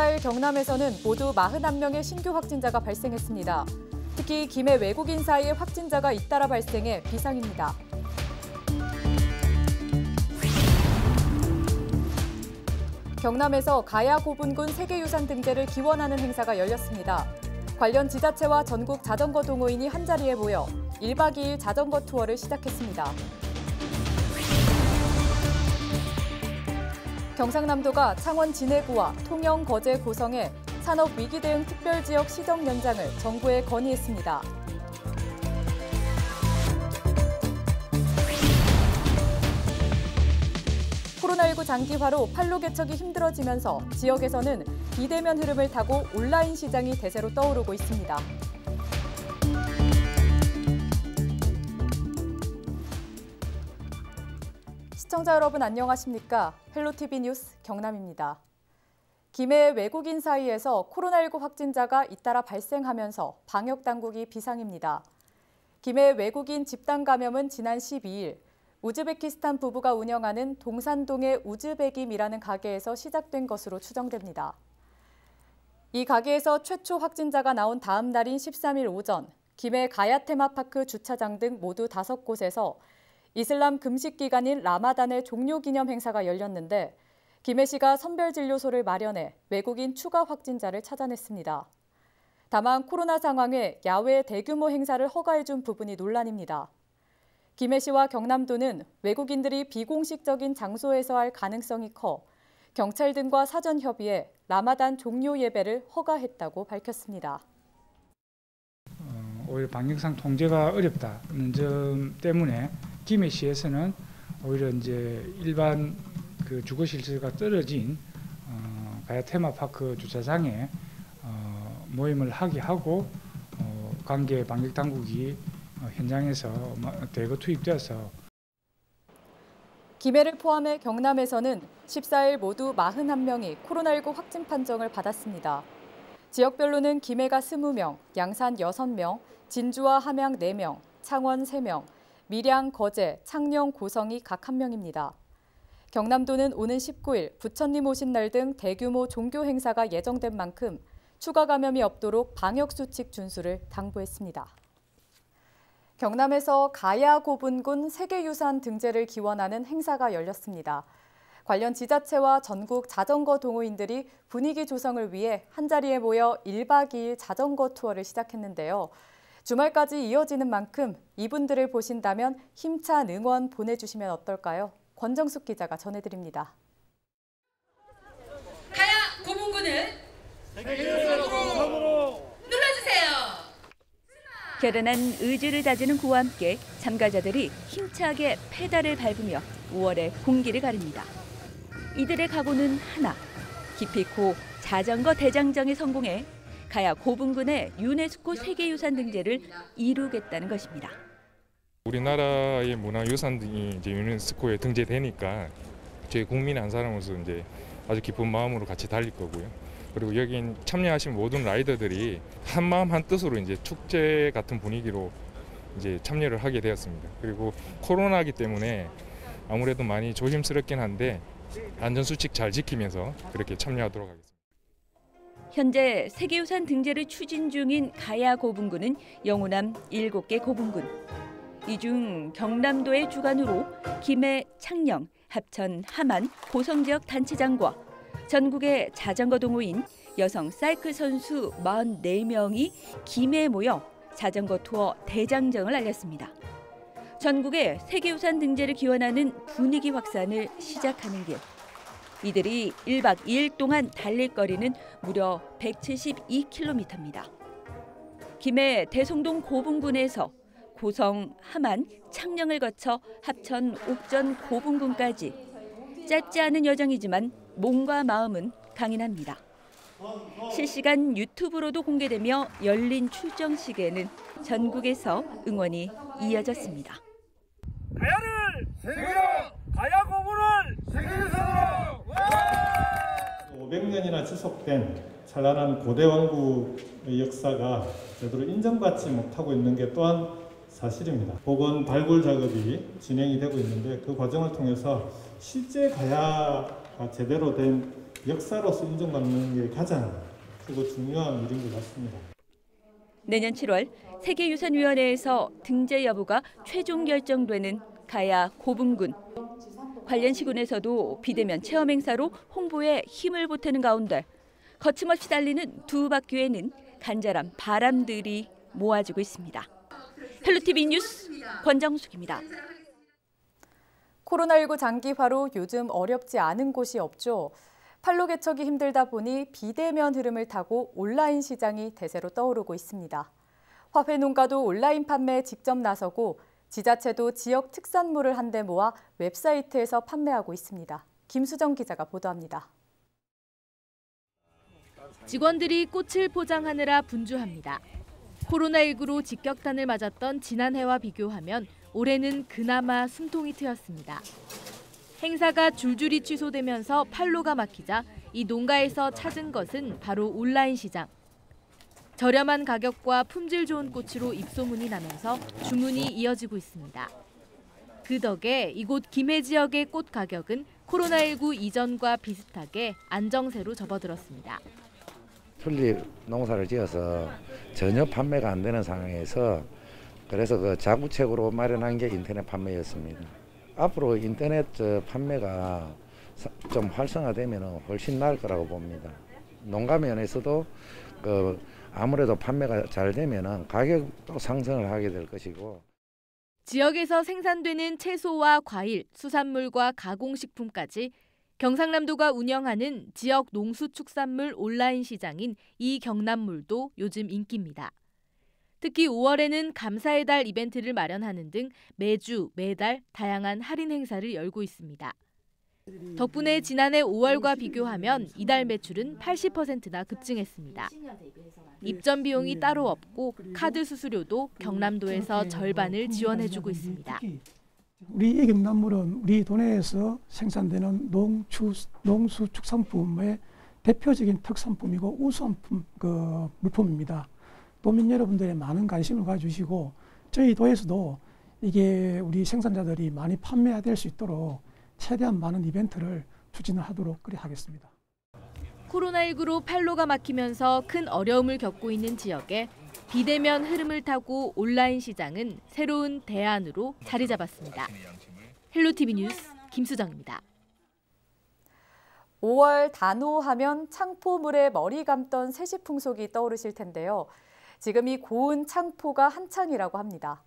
14일 경남에서는 모두 41명의 신규 확진자가 발생했습니다. 특히 김해 외국인 사이에 확진자가 잇따라 발생해 비상입니다. 경남에서 가야 고분군 세계유산 등재를 기원하는 행사가 열렸습니다. 관련 지자체와 전국 자전거 동호인이 한자리에 모여 1박 2일 자전거 투어를 시작했습니다. 경상남도가 창원 진해구와 통영 거제 고성에 산업위기 대응 특별지역 시정 연장을 정부에 건의했습니다. 코로나19 장기화로 판로 개척이 힘들어지면서 지역에서는 비대면 흐름을 타고 온라인 시장이 대세로 떠오르고 있습니다. 시청자 여러분 안녕하십니까? 헬로티비 뉴스 경남입니다. 김해 외국인 사이에서 코로나19 확진자가 잇따라 발생하면서 방역당국이 비상입니다. 김해 외국인 집단 감염은 지난 12일 우즈베키스탄 부부가 운영하는 동산동의 우즈베김이라는 가게에서 시작된 것으로 추정됩니다. 이 가게에서 최초 확진자가 나온 다음 날인 13일 오전 김해 가야 테마파크 주차장 등 모두 5곳에서 이슬람 금식 기간인 라마단의 종료 기념 행사가 열렸는데 김해시가 선별진료소를 마련해 외국인 추가 확진자를 찾아냈습니다. 다만 코로나 상황에 야외 대규모 행사를 허가해준 부분이 논란입니다. 김해시와 경남도는 외국인들이 비공식적인 장소에서 할 가능성이 커 경찰 등과 사전 협의해 라마단 종료 예배를 허가했다고 밝혔습니다. 오히려 방역상 통제가 어렵다는 점 때문에 김해시에서는 오히려 이제 일반 그 주거 실수가 떨어진 가야 테마파크 주차장에 모임을 하게 하고 관계 방역 당국이 현장에서 대거 투입되어서 김해를 포함해 경남에서는 14일 모두 41명이 코로나19 확진 판정을 받았습니다. 지역별로는 김해가 20명, 양산 6명, 진주와 함양 4명, 창원 3명, 밀양, 거제, 창녕, 고성이 각 1명입니다. 경남도는 오는 19일 부처님 오신 날 등 대규모 종교 행사가 예정된 만큼 추가 감염이 없도록 방역수칙 준수를 당부했습니다. 경남에서 가야 고분군 세계유산 등재를 기원하는 행사가 열렸습니다. 관련 지자체와 전국 자전거 동호인들이 분위기 조성을 위해 한자리에 모여 1박 2일 자전거 투어를 시작했는데요. 주말까지 이어지는 만큼 이분들을 보신다면 힘찬 응원 보내주시면 어떨까요? 권정숙 기자가 전해드립니다. 가야 고분군을 세계유산으로 눌러주세요. 결연한 의지를 다지는 구와 함께 참가자들이 힘차게 페달을 밟으며 5월의 공기를 가릅니다. 이들의 각오는 하나, 기필코 자전거 대장정에 성공해 가야 고분군의 유네스코 세계유산 등재를 이루겠다는 것입니다. 우리나라의 문화유산이 이제 유네스코에 등재되니까 저희 국민 한 사람으로서 이제 아주 기쁜 마음으로 같이 달릴 거고요. 그리고 여기 참여하신 모든 라이더들이 한 마음 한 뜻으로 이제 축제 같은 분위기로 이제 참여를 하게 되었습니다. 그리고 코로나이기 때문에 아무래도 많이 조심스럽긴 한데 안전수칙 잘 지키면서 그렇게 참여하도록 하겠습니다. 현재 세계유산 등재를 추진 중인 가야 고분군은 영호남 7개 고분군. 이 중 경남도의 주관으로 김해, 창녕, 합천, 함안, 고성 지역 단체장과 전국의 자전거 동호인, 여성 사이클 선수 44명이 김해에 모여 자전거 투어 대장정을 알렸습니다. 전국의 세계유산 등재를 기원하는 분위기 확산을 시작하는 길. 이들이 1박 2일 동안 달릴 거리는 무려 172km입니다. 김해 대성동 고분군에서 고성, 함안, 창녕을 거쳐 합천, 옥전, 고분군까지 짧지 않은 여정이지만 몸과 마음은 강인합니다. 실시간 유튜브로도 공개되며 열린 출정식에는 전국에서 응원이 이어졌습니다. 가야를 세계로, 가야 고분을 세계유산으로! 500년이나 지속된 찬란한 고대 왕국의 역사가 제대로 인정받지 못하고 있는 게 또한 사실입니다. 복원 발굴 작업이 진행이 되고 있는데 그 과정을 통해서 실제 가야가 제대로 된 역사로서 인정받는 게 가장 크고 중요한 일인 것 같습니다. 내년 7월 세계유산위원회에서 등재 여부가 최종 결정되는 가야 고분군. 관련 시군에서도 비대면 체험 행사로 홍보에 힘을 보태는 가운데 거침없이 달리는 두 바퀴에는 간절한 바람들이 모아지고 있습니다. 헬로티비 뉴스 권정숙입니다. 코로나19 장기화로 요즘 어렵지 않은 곳이 없죠. 팔로 개척이 힘들다 보니 비대면 흐름을 타고 온라인 시장이 대세로 떠오르고 있습니다. 화훼 농가도 온라인 판매에 직접 나서고 지자체도 지역 특산물을 한데 모아 웹사이트에서 판매하고 있습니다. 김수정 기자가 보도합니다. 직원들이 꽃을 포장하느라 분주합니다. 코로나19로 직격탄을 맞았던 지난해와 비교하면 올해는 그나마 숨통이 트였습니다. 행사가 줄줄이 취소되면서 팔로가 막히자 이 농가에서 찾은 것은 바로 온라인 시장. 저렴한 가격과 품질 좋은 꽃으로 입소문이 나면서 주문이 이어지고 있습니다. 그 덕에 이곳 김해 지역의 꽃 가격은 코로나19 이전과 비슷하게 안정세로 접어들었습니다. 튤립 농사를 지어서 전혀 판매가 안 되는 상황에서 그래서 그 자구책으로 마련한 게 인터넷 판매였습니다. 앞으로 인터넷 판매가 좀 활성화되면 훨씬 나을 거라고 봅니다. 농가 면에서도 아무래도 판매가 잘 되면 가격도 상승을 하게 될 것이고. 지역에서 생산되는 채소와 과일, 수산물과 가공식품까지 경상남도가 운영하는 지역 농수축산물 온라인 시장인 이경남물도 요즘 인기입니다. 특히 5월에는 감사의 달 이벤트를 마련하는 등 매주, 매달 다양한 할인 행사를 열고 있습니다. 덕분에 지난해 5월과 비교하면 이달 매출은 80%나 급증했습니다. 입점 비용이 따로 없고 카드 수수료도 경남도에서 절반을 지원해주고 있습니다. 우리 이경남물은 우리 도내에서 생산되는 농수축산품의 대표적인 특산품이고 우수한 물품입니다. 도민 여러분들의 많은 관심을 가져주시고 저희 도에서도 이게 우리 생산자들이 많이 판매될 수 있도록 최대한 많은 이벤트를 추진을 하도록 하겠습니다. 코로나19로 팔로가 막히면서 큰 어려움을 겪고 있는 지역에 비대면 흐름을 타고 온라인 시장은 새로운 대안으로 자리 잡았습니다. 헬로티비 뉴스 김수정입니다. 5월 단오하면 창포물에 머리 감던 세시풍속이 떠오르실 텐데요. 지금 이 고운 창포가 한창이라고 합니다.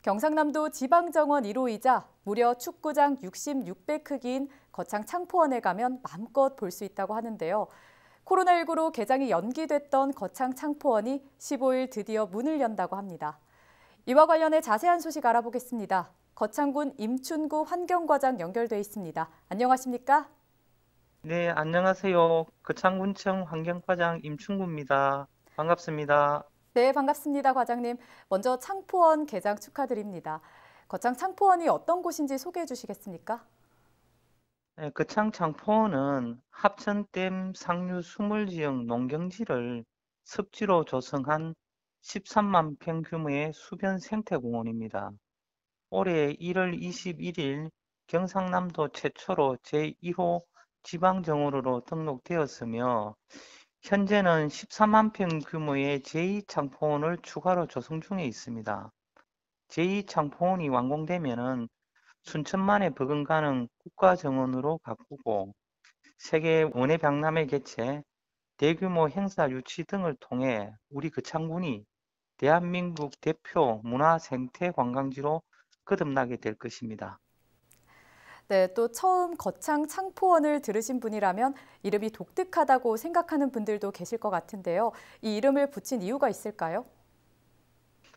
경상남도 지방정원 1호이자 무려 축구장 66배 크기인 거창 창포원에 가면 마음껏 볼 수 있다고 하는데요. 코로나19로 개장이 연기됐던 거창 창포원이 15일 드디어 문을 연다고 합니다. 이와 관련해 자세한 소식 알아보겠습니다. 거창군 임춘구 환경과장 연결돼 있습니다. 안녕하십니까? 네, 안녕하세요. 거창군청 환경과장 임춘구입니다. 반갑습니다. 네, 반갑습니다, 과장님. 먼저 창포원 개장 축하드립니다. 거창 창포원이 어떤 곳인지 소개해 주시겠습니까? 네, 거창 창포원은 합천댐 상류 수몰지역 농경지를 습지로 조성한 13만 평 규모의 수변 생태공원입니다. 올해 1월 21일 경상남도 최초로 제1호 지방정원으로 등록되었으며 현재는 13만 평 규모의 제2창포원을 추가로 조성 중에 있습니다. 제2창포원이 완공되면 순천만에 버금가는 국가정원으로 가꾸고 세계 원예박람회 개최, 대규모 행사 유치 등을 통해 우리 거창군이 대한민국 대표 문화생태관광지로 거듭나게 될 것입니다. 네, 또 처음 거창 창포원을 들으신 분이라면 이름이 독특하다고 생각하는 분들도 계실 것 같은데요. 이 이름을 붙인 이유가 있을까요?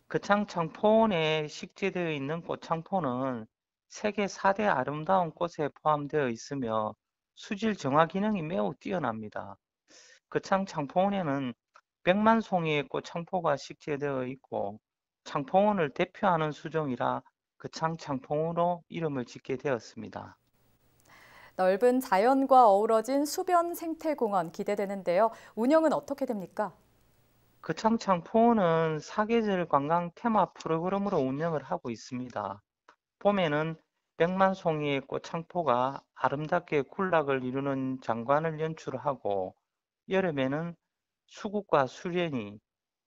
거창 창포원에 식재되어 있는 꽃창포는 세계 4대 아름다운 꽃에 포함되어 있으며 수질 정화 기능이 매우 뛰어납니다. 거창 창포원에는 100만 송이의 꽃창포가 식재되어 있고 창포원을 대표하는 수종이라 거창 창포원으로 이름을 짓게 되었습니다. 넓은 자연과 어우러진 수변 생태공원 기대되는데요. 운영은 어떻게 됩니까? 거창 창포원은 사계절 관광 테마 프로그램으로 운영을 하고 있습니다. 봄에는 100만 송이의 꽃창포가 아름답게 군락을 이루는 장관을 연출하고 여름에는 수국과 수련이,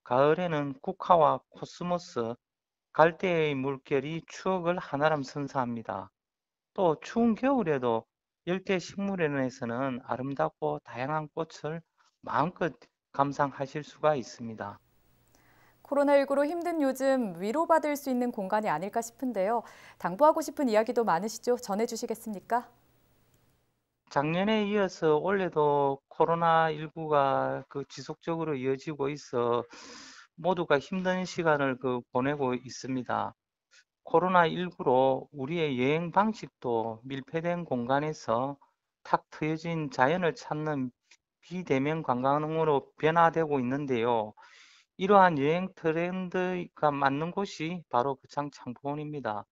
가을에는 국화와 코스모스, 갈대의 물결이 추억을 한아름 선사합니다. 또 추운 겨울에도 열대 식물원에서는 아름답고 다양한 꽃을 마음껏 감상하실 수가 있습니다. 코로나19로 힘든 요즘 위로받을 수 있는 공간이 아닐까 싶은데요. 당부하고 싶은 이야기도 많으시죠? 전해주시겠습니까? 작년에 이어서 올해도 코로나19가 지속적으로 이어지고 있어 모두가 힘든 시간을 보내고 있습니다. 코로나19로 우리의 여행 방식도 밀폐된 공간에서 탁 트여진 자연을 찾는 비대면 관광으로 변화되고 있는데요. 이러한 여행 트렌드가 맞는 곳이 바로 거창 창포원입니다.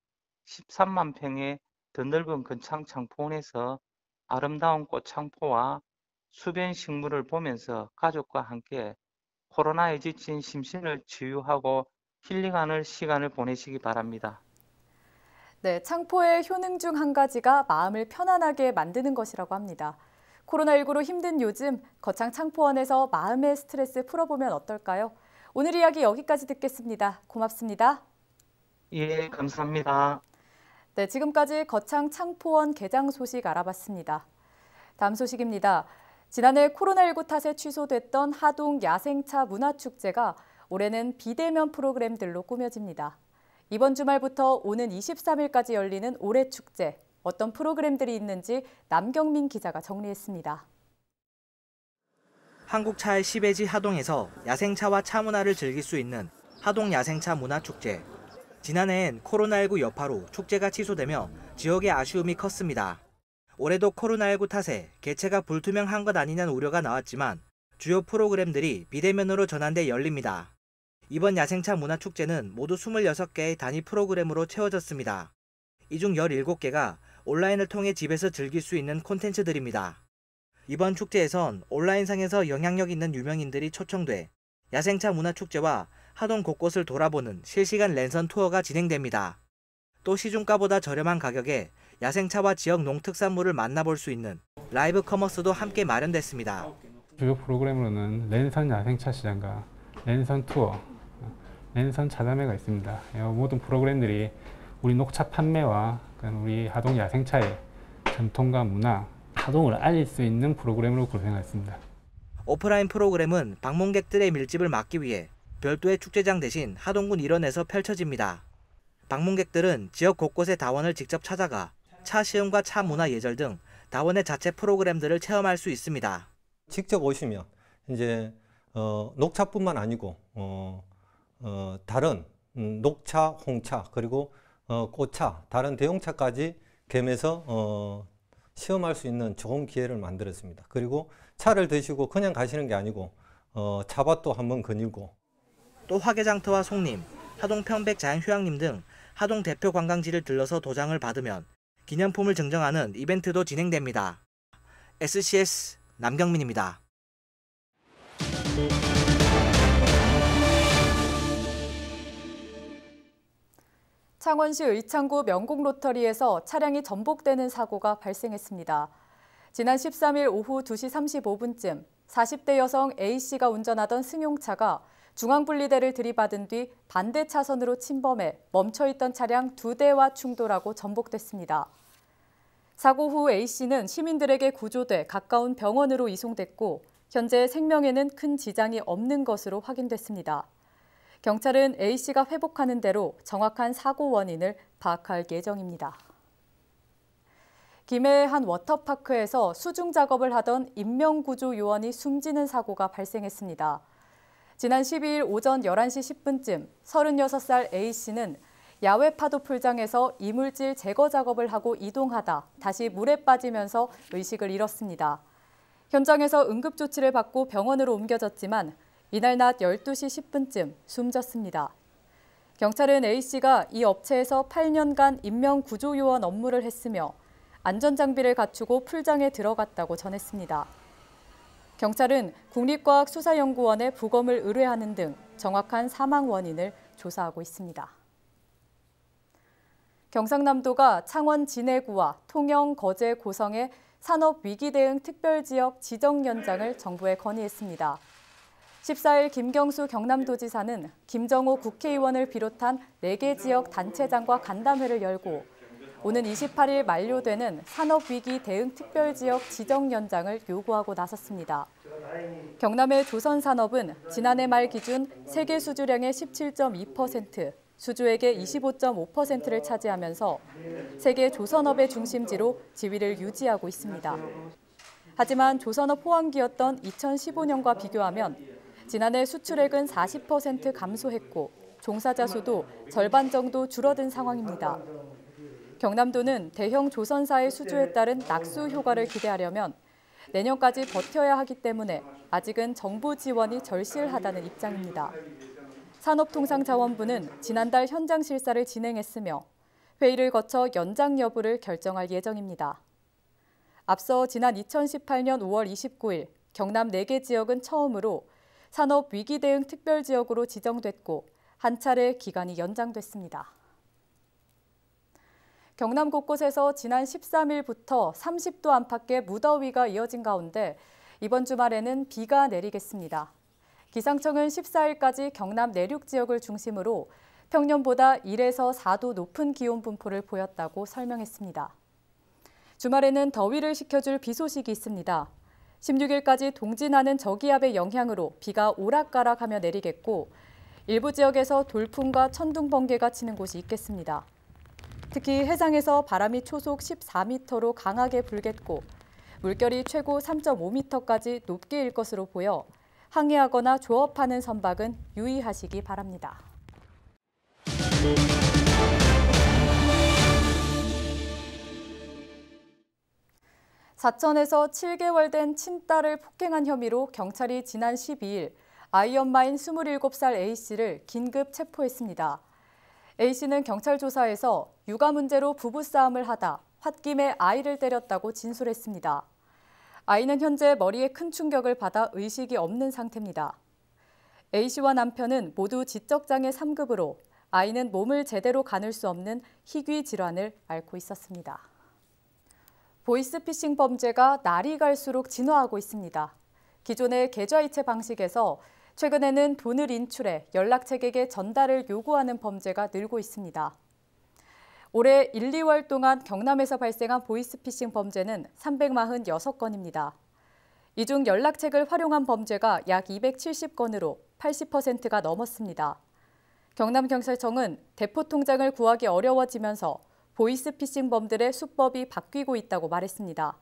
13만 평의 더 넓은 거창 창포원에서 아름다운 꽃창포와 수변 식물을 보면서 가족과 함께 코로나에 지친 심신을 치유하고 힐링하는 시간을 보내시기 바랍니다. 네, 창포의 효능 중 한 가지가 마음을 편안하게 만드는 것이라고 합니다. 코로나19로 힘든 요즘 거창 창포원에서 마음의 스트레스 풀어보면 어떨까요? 오늘 이야기 여기까지 듣겠습니다. 고맙습니다. 예, 감사합니다. 네, 지금까지 거창 창포원 개장 소식 알아봤습니다. 다음 소식입니다. 지난해 코로나19 탓에 취소됐던 하동 야생차 문화축제가 올해는 비대면 프로그램들로 꾸며집니다. 이번 주말부터 오는 23일까지 열리는 올해 축제, 어떤 프로그램들이 있는지 남경민 기자가 정리했습니다. 한국차의 시베지 하동에서 야생차와 차 문화를 즐길 수 있는 하동 야생차 문화축제. 지난해엔 코로나19 여파로 축제가 취소되며 지역의 아쉬움이 컸습니다. 올해도 코로나19 탓에 개최가 불투명한 것 아니냐는 우려가 나왔지만 주요 프로그램들이 비대면으로 전환돼 열립니다. 이번 야생차 문화축제는 모두 26개의 단위 프로그램으로 채워졌습니다. 이 중 17개가 온라인을 통해 집에서 즐길 수 있는 콘텐츠들입니다. 이번 축제에선 온라인상에서 영향력 있는 유명인들이 초청돼 야생차 문화축제와 하동 곳곳을 돌아보는 실시간 랜선 투어가 진행됩니다. 또 시중가보다 저렴한 가격에 야생차와 지역 농특산물을 만나볼 수 있는 라이브 커머스도 함께 마련됐습니다. 주요 프로그램으로는 랜선 야생차 시장과 랜선 투어, 랜선 차담회가 있습니다. 이 모든 프로그램들이 우리 녹차 판매와 우리 하동 야생차의 전통과 문화, 하동을 알릴 수 있는 프로그램으로 구성했습니다. 오프라인 프로그램은 방문객들의 밀집을 막기 위해 별도의 축제장 대신 하동군 일원에서 펼쳐집니다. 방문객들은 지역 곳곳의 다원을 직접 찾아가 차 시음과 차 문화 예절 등 다원의 자체 프로그램들을 체험할 수 있습니다. 직접 오시면 이제 녹차뿐만 아니고 다른 녹차, 홍차 그리고 꽃차, 다른 대용차까지 겸해서 시험할 수 있는 좋은 기회를 만들었습니다. 그리고 차를 드시고 그냥 가시는 게 아니고 차밭도 한번 거닐고 또 화개장터와 송림, 하동 평백 자연휴양림 등 하동 대표 관광지를 들러서 도장을 받으면 기념품을 증정하는 이벤트도 진행됩니다. SCS 남경민입니다. 창원시 의창구 명곡로터리에서 차량이 전복되는 사고가 발생했습니다. 지난 13일 오후 2시 35분쯤 40대 여성 A씨가 운전하던 승용차가 중앙분리대를 들이받은 뒤 반대 차선으로 침범해 멈춰있던 차량 2대와 충돌하고 전복됐습니다. 사고 후 A씨는 시민들에게 구조돼 가까운 병원으로 이송됐고 현재 생명에는 큰 지장이 없는 것으로 확인됐습니다. 경찰은 A씨가 회복하는 대로 정확한 사고 원인을 파악할 예정입니다. 김해의 한 워터파크에서 수중 작업을 하던 인명구조 요원이 숨지는 사고가 발생했습니다. 지난 12일 오전 11시 10분쯤 36살 A씨는 야외 파도 풀장에서 이물질 제거 작업을 하고 이동하다 다시 물에 빠지면서 의식을 잃었습니다. 현장에서 응급조치를 받고 병원으로 옮겨졌지만 이날 낮 12시 10분쯤 숨졌습니다. 경찰은 A씨가 이 업체에서 8년간 인명구조요원 업무를 했으며 안전장비를 갖추고 풀장에 들어갔다고 전했습니다. 경찰은 국립과학수사연구원에 부검을 의뢰하는 등 정확한 사망 원인을 조사하고 있습니다. 경상남도가 창원 진해구와 통영, 거제, 고성의 산업위기대응 특별지역 지정 연장을 정부에 건의했습니다. 14일 김경수 경남도지사는 김정호 국회의원을 비롯한 4개 지역 단체장과 간담회를 열고 오는 28일 만료되는 산업위기 대응 특별지역 지정 연장을 요구하고 나섰습니다. 경남의 조선산업은 지난해 말 기준 세계 수주량의 17.2%, 수주액의 25.5%를 차지하면서 세계 조선업의 중심지로 지위를 유지하고 있습니다. 하지만 조선업 호황기였던 2015년과 비교하면 지난해 수출액은 40% 감소했고 종사자 수도 절반 정도 줄어든 상황입니다. 경남도는 대형 조선사의 수주에 따른 낙수 효과를 기대하려면 내년까지 버텨야 하기 때문에 아직은 정부 지원이 절실하다는 입장입니다. 산업통상자원부는 지난달 현장 실사를 진행했으며 회의를 거쳐 연장 여부를 결정할 예정입니다. 앞서 지난 2018년 5월 29일 경남 4개 지역은 처음으로 산업위기대응 특별지역으로 지정됐고 한 차례 기간이 연장됐습니다. 경남 곳곳에서 지난 13일부터 30도 안팎의 무더위가 이어진 가운데 이번 주말에는 비가 내리겠습니다. 기상청은 14일까지 경남 내륙 지역을 중심으로 평년보다 1에서 4도 높은 기온 분포를 보였다고 설명했습니다. 주말에는 더위를 식혀줄 비 소식이 있습니다. 16일까지 동진하는 저기압의 영향으로 비가 오락가락하며 내리겠고 일부 지역에서 돌풍과 천둥 번개가 치는 곳이 있겠습니다. 특히 해상에서 바람이 초속 14m로 강하게 불겠고 물결이 최고 3.5m까지 높게 일 것으로 보여 항해하거나 조업하는 선박은 유의하시기 바랍니다. 사천에서 7개월 된 친딸을 폭행한 혐의로 경찰이 지난 12일 아이 엄마인 27살 A씨를 긴급 체포했습니다. A씨는 경찰 조사에서 육아 문제로 부부싸움을 하다 홧김에 아이를 때렸다고 진술했습니다. 아이는 현재 머리에 큰 충격을 받아 의식이 없는 상태입니다. A씨와 남편은 모두 지적장애 3급으로 아이는 몸을 제대로 가눌 수 없는 희귀 질환을 앓고 있었습니다. 보이스피싱 범죄가 날이 갈수록 진화하고 있습니다. 기존의 계좌이체 방식에서 최근에는 돈을 인출해 연락책에게 전달을 요구하는 범죄가 늘고 있습니다. 올해 1, 2월 동안 경남에서 발생한 보이스피싱 범죄는 346건입니다. 이 중 연락책을 활용한 범죄가 약 270건으로 80%가 넘었습니다. 경남경찰청은 대포통장을 구하기 어려워지면서 보이스피싱범들의 수법이 바뀌고 있다고 말했습니다.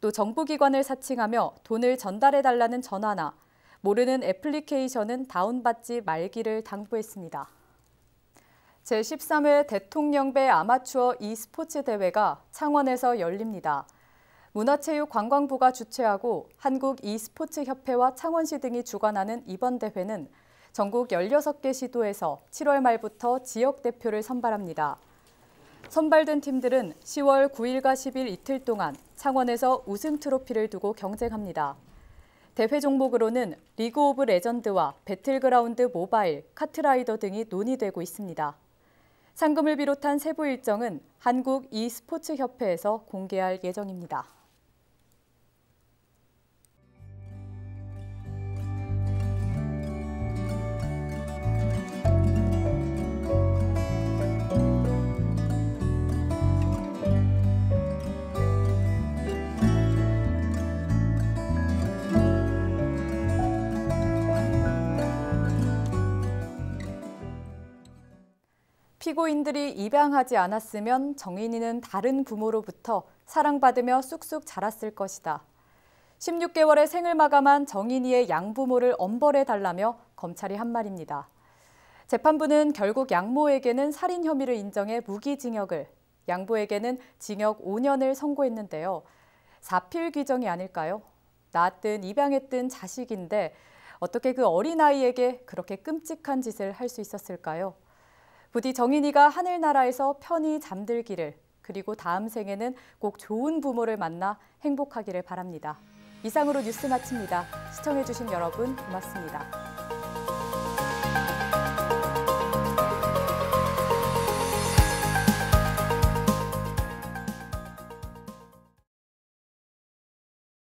또 정부기관을 사칭하며 돈을 전달해달라는 전화나 모르는 애플리케이션은 다운받지 말기를 당부했습니다. 제13회 대통령배 아마추어 e스포츠 대회가 창원에서 열립니다. 문화체육관광부가 주최하고 한국 e스포츠협회와 창원시 등이 주관하는 이번 대회는 전국 16개 시도에서 7월 말부터 지역 대표를 선발합니다. 선발된 팀들은 10월 9일과 10일 이틀 동안 창원에서 우승 트로피를 두고 경쟁합니다. 대회 종목으로는 리그 오브 레전드와 배틀그라운드 모바일, 카트라이더 등이 논의되고 있습니다. 상금을 비롯한 세부 일정은 한국 e스포츠협회에서 공개할 예정입니다. 피고인들이 입양하지 않았으면 정인이는 다른 부모로부터 사랑받으며 쑥쑥 자랐을 것이다. 16개월의 생을 마감한 정인이의 양부모를 엄벌해달라며 검찰이 한 말입니다. 재판부는 결국 양모에게는 살인 혐의를 인정해 무기징역을, 양부에게는 징역 5년을 선고했는데요. 사필 규정이 아닐까요? 낳았든 입양했든 자식인데 어떻게 그 어린아이에게 그렇게 끔찍한 짓을 할 수 있었을까요? 부디 정인이가 하늘나라에서 편히 잠들기를, 그리고 다음 생에는 꼭 좋은 부모를 만나 행복하기를 바랍니다. 이상으로 뉴스 마칩니다. 시청해주신 여러분 고맙습니다.